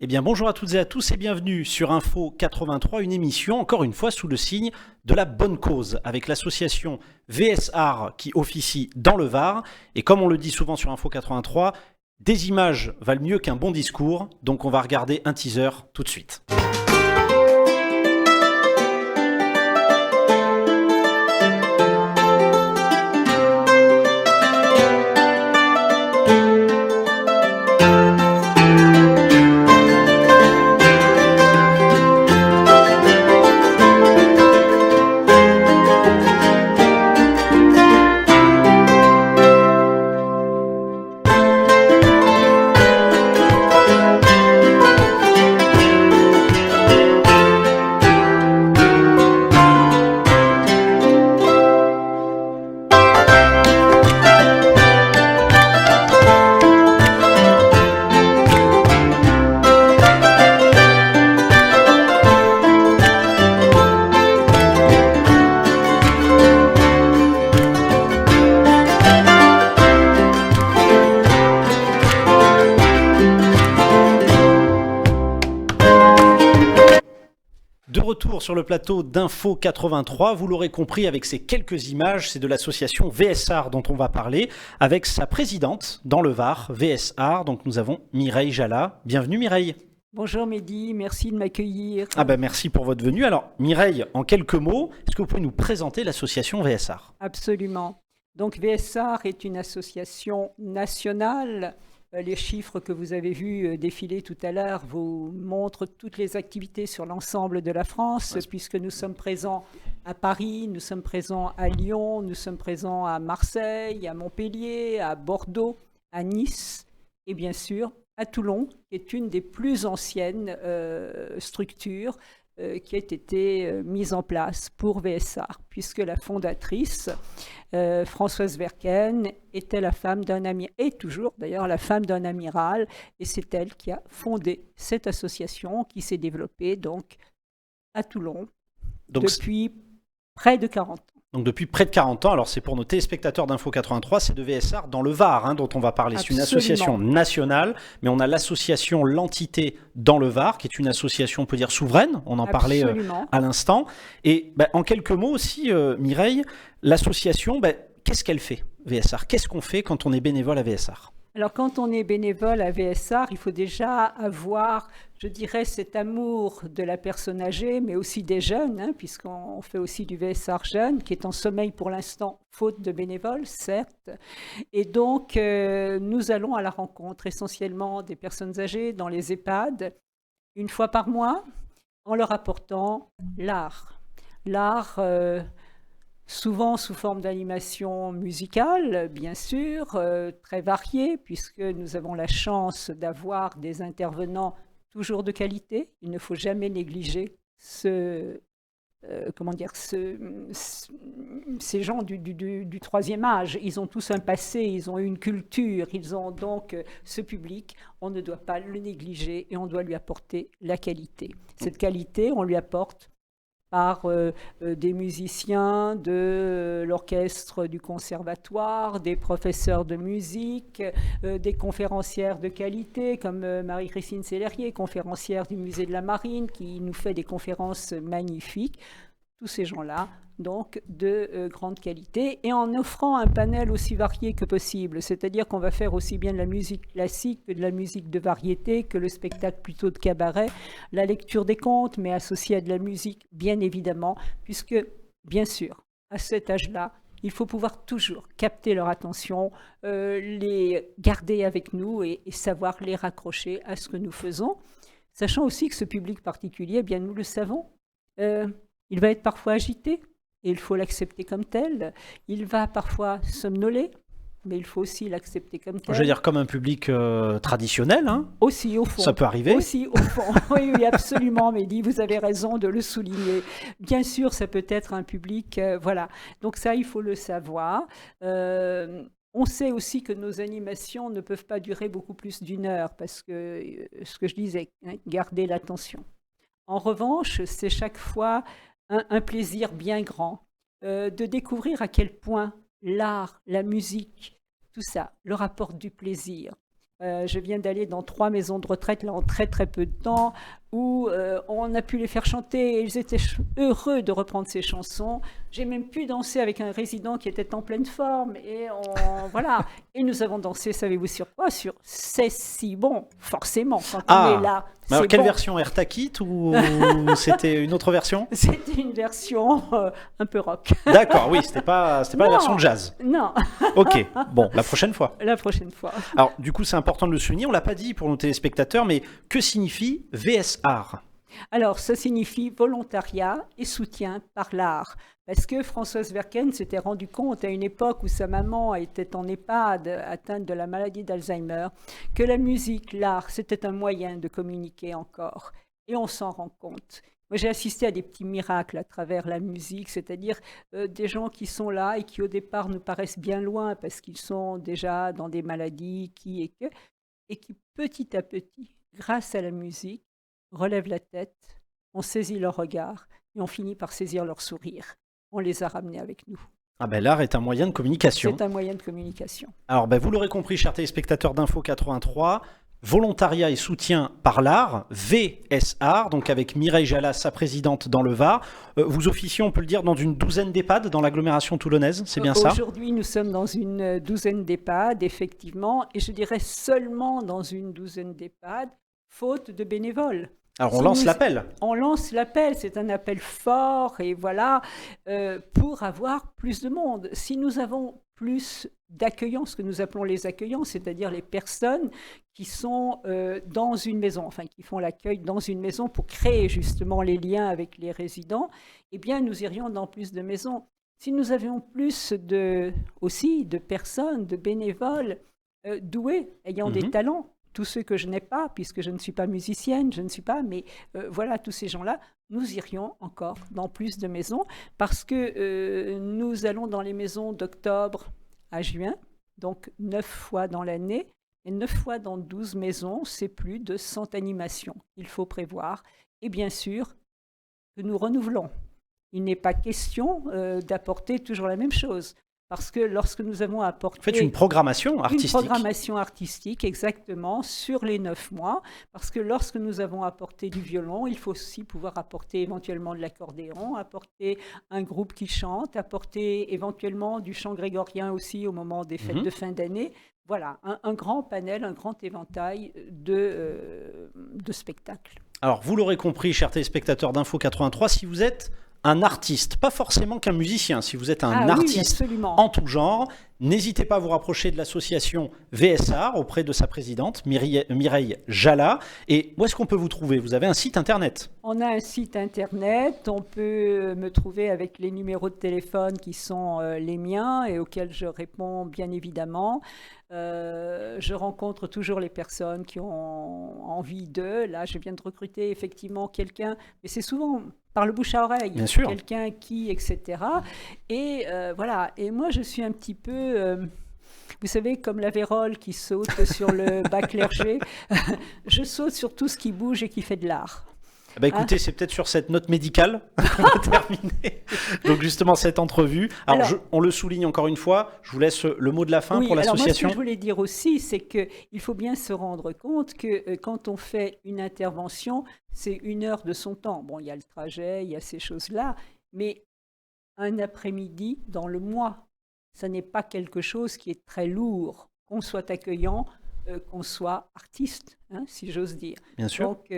Eh bien, bonjour à toutes et à tous et bienvenue sur Info 83, une émission, encore une fois, sous le signe de la bonne cause, avec l'association VSR qui officie dans le Var. Et comme on le dit souvent sur Info 83, des images valent mieux qu'un bon discours, donc on va regarder un teaser tout de suite. De retour sur le plateau d'Info 83, vous l'aurez compris avec ces quelques images, c'est de l'association VSR dont on va parler, avec sa présidente dans le Var, VSR, donc nous avons Mireille Jala. Bienvenue Mireille. Bonjour Mehdi, merci de m'accueillir. Merci pour votre venue. Alors Mireille, en quelques mots, est-ce que vous pouvez nous présenter l'association VSR ? Absolument. Donc VSR est une association nationale. Les chiffres que vous avez vus défiler tout à l'heure vous montrent toutes les activités sur l'ensemble de la France, puisque nous sommes présents à Paris, nous sommes présents à Lyon, nous sommes présents à Marseille, à Montpellier, à Bordeaux, à Nice et bien sûr à Toulon, qui est une des plus anciennes structures qui a été mise en place pour VSR, puisque la fondatrice, Françoise Verken, était la femme d'un amiral, et toujours d'ailleurs la femme d'un amiral, et c'est elle qui a fondé cette association qui s'est développée donc à Toulon depuis près de 40 ans. Donc depuis près de 40 ans, alors c'est pour nos téléspectateurs d'Info 83, c'est de VSR dans le Var dont on va parler. C'est une association nationale, mais on a l'association L'Entité dans le Var, qui est une association, on peut dire, souveraine, on en parlait à l'instant. Et en quelques mots aussi, Mireille, l'association, qu'est-ce qu'elle fait, VSR ? Qu'est-ce qu'on fait quand on est bénévole à VSR ? Alors, quand on est bénévole à VSR, il faut déjà avoir, je dirais, cet amour de la personne âgée, mais aussi des jeunes, puisqu'on fait aussi du VSR jeune, qui est en sommeil pour l'instant, faute de bénévoles, certes. Et donc, nous allons à la rencontre essentiellement des personnes âgées dans les EHPAD, une fois par mois, en leur apportant l'art. L'art... souvent sous forme d'animation musicale, bien sûr, très variée, puisque nous avons la chance d'avoir des intervenants toujours de qualité. Il ne faut jamais négliger ces gens du troisième âge. Ils ont tous un passé, ils ont une culture, ils ont donc ce public. On ne doit pas le négliger et on doit lui apporter la qualité. Cette qualité, on lui apporte par des musiciens de l'orchestre du conservatoire, des professeurs de musique, des conférencières de qualité comme Marie-Christine Sellerier, conférencière du musée de la Marine, qui nous fait des conférences magnifiques. Tous ces gens-là, donc, de grande qualité, et en offrant un panel aussi varié que possible. C'est-à-dire qu'on va faire aussi bien de la musique classique que de la musique de variété, que le spectacle plutôt de cabaret, la lecture des contes, mais associée à de la musique, bien évidemment, puisque, bien sûr, à cet âge-là, il faut pouvoir toujours capter leur attention, les garder avec nous et savoir les raccrocher à ce que nous faisons, sachant aussi que ce public particulier, bien nous le savons, il va être parfois agité, et il faut l'accepter comme tel. Il va parfois somnoler, mais il faut aussi l'accepter comme tel. Je veux dire comme un public traditionnel. Aussi, au fond. Ça peut arriver. Aussi, au fond. Oui, absolument, Mehdi, vous avez raison de le souligner. Bien sûr, ça peut être un public, voilà. Donc ça, il faut le savoir. On sait aussi que nos animations ne peuvent pas durer beaucoup plus d'une heure, parce que, ce que je disais, garder l'attention. En revanche, c'est chaque fois un plaisir bien grand de découvrir à quel point l'art, la musique, tout ça leur apporte du plaisir. Je viens d'aller dans 3 maisons de retraite là en très très peu de temps où on a pu les faire chanter et ils étaient heureux de reprendre ces chansons. J'ai même pu danser avec un résident qui était en pleine forme et voilà. Et nous avons dansé, savez-vous sur quoi? Sur C'est si bon, forcément, quand on est là. Mais alors, quelle bon. version? Air Taki ou c'était une autre version? C'était une version un peu rock. D'accord, oui, c'était pas la version jazz. Non. Ok, bon, la prochaine fois. La prochaine fois. Alors, du coup, c'est important de le souligner. On l'a pas dit pour nos téléspectateurs, mais que signifie VSAR? Alors, ça signifie volontariat et soutien par l'art. Parce que Françoise Verken s'était rendu compte à une époque où sa maman était en EHPAD, atteinte de la maladie d'Alzheimer, que la musique, l'art, c'était un moyen de communiquer encore. Et on s'en rend compte. Moi, j'ai assisté à des petits miracles à travers la musique, c'est-à-dire des gens qui sont là et qui au départ nous paraissent bien loin parce qu'ils sont déjà dans des maladies et qui petit à petit, grâce à la musique, relèvent la tête, on saisit leur regard et on finit par saisir leur sourire. On les a ramenés avec nous. Ah ben, l'art est un moyen de communication. C'est un moyen de communication. Alors, ben, vous l'aurez compris, chers téléspectateurs d'Info 83, volontariat et soutien par l'art, VSAR, donc avec Mireille Jallas, sa présidente dans le Var. Vous officiez, on peut le dire, dans une douzaine d'EHPAD dans l'agglomération toulonnaise, c'est bien ça? Aujourd'hui, nous sommes dans une douzaine d'EHPAD, effectivement, et je dirais seulement dans une douzaine d'EHPAD, faute de bénévoles. Alors on lance l'appel. On lance l'appel, c'est un appel fort et voilà, pour avoir plus de monde. Si nous avons plus d'accueillants, ce que nous appelons les accueillants, c'est-à-dire les personnes qui sont dans une maison, enfin qui font l'accueil dans une maison pour créer justement les liens avec les résidents, eh bien nous irions dans plus de maisons. Si nous avions plus aussi de personnes, de bénévoles doués, ayant des talents, tous ceux que je n'ai pas, puisque je ne suis pas musicienne, mais voilà, tous ces gens-là, nous irions encore dans plus de maisons, parce que nous allons dans les maisons d'octobre à juin, donc 9 fois dans l'année, et 9 fois dans 12 maisons, c'est plus de 100 animations qu'il faut prévoir, et bien sûr que nous renouvelons. Il n'est pas question d'apporter toujours la même chose. Parce que lorsque nous avons apporté... Faites une programmation artistique. Une programmation artistique, exactement, sur les 9 mois. Parce que lorsque nous avons apporté du violon, il faut aussi pouvoir apporter éventuellement de l'accordéon, apporter un groupe qui chante, apporter éventuellement du chant grégorien aussi au moment des fêtes de fin d'année. Voilà, un grand panel, un grand éventail de spectacles. Alors, vous l'aurez compris, chers téléspectateurs d'Info 83, si vous êtes un artiste, pas forcément qu'un musicien, si vous êtes un artiste en tout genre, n'hésitez pas à vous rapprocher de l'association VSAR auprès de sa présidente, Mireille Jallas. Et où est-ce qu'on peut vous trouver? Vous avez un site internet? On a un site internet, on peut me trouver avec les numéros de téléphone qui sont les miens et auxquels je réponds bien évidemment. Je rencontre toujours les personnes qui ont envie d'eux. Là, je viens de recruter effectivement quelqu'un, mais c'est souvent par le bouche à oreille, bien sûr. Quelqu'un qui, etc. Et voilà, et moi je suis un petit peu... vous savez, comme la vérole qui saute sur le bas clergé, je saute sur tout ce qui bouge et qui fait de l'art. Bah écoutez, c'est peut-être sur cette note médicale qu'on va terminer. Donc justement, cette entrevue. Alors, on le souligne encore une fois, je vous laisse le mot de la fin pour l'association. Moi, ce que je voulais dire aussi, c'est qu'il faut bien se rendre compte que quand on fait une intervention, c'est 1 heure de son temps. Bon, il y a le trajet, il y a ces choses-là, mais un après-midi dans le mois, ça n'est pas quelque chose qui est très lourd, qu'on soit accueillant, qu'on soit artiste, hein, si j'ose dire. Bien sûr. Donc,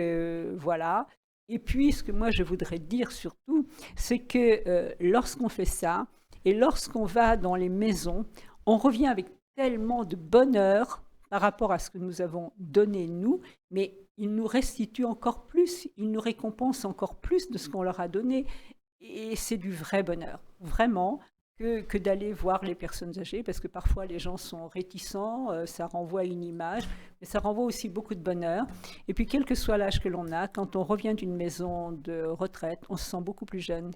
voilà. Et puis, ce que moi, je voudrais dire surtout, c'est que lorsqu'on fait ça, et lorsqu'on va dans les maisons, on revient avec tellement de bonheur par rapport à ce que nous avons donné, nous, mais ils nous restituent encore plus, ils nous récompensent encore plus de ce qu'on leur a donné. Et c'est du vrai bonheur, vraiment, que d'aller voir les personnes âgées, parce que parfois les gens sont réticents, ça renvoie à une image, mais ça renvoie aussi beaucoup de bonheur. Et puis, quel que soit l'âge que l'on a, quand on revient d'une maison de retraite, on se sent beaucoup plus jeune.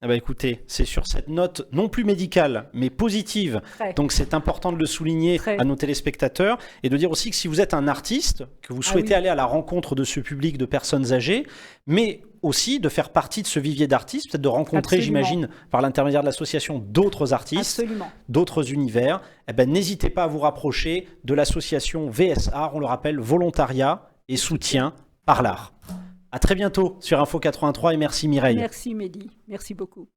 Eh ben, écoutez, c'est sur cette note non plus médicale, mais positive. Très. Donc c'est important de le souligner Très. à nos téléspectateurs et de dire aussi que si vous êtes un artiste, que vous souhaitez aller à la rencontre de ce public de personnes âgées, mais aussi de faire partie de ce vivier d'artistes, peut-être de rencontrer, Absolument. j'imagine, par l'intermédiaire de l'association, d'autres artistes, Absolument. d'autres univers, eh ben, n'hésitez pas à vous rapprocher de l'association VSArt, on le rappelle, volontariat et soutien par l'art. À très bientôt sur Info 83 et merci Mireille. Merci Mehdi, merci beaucoup.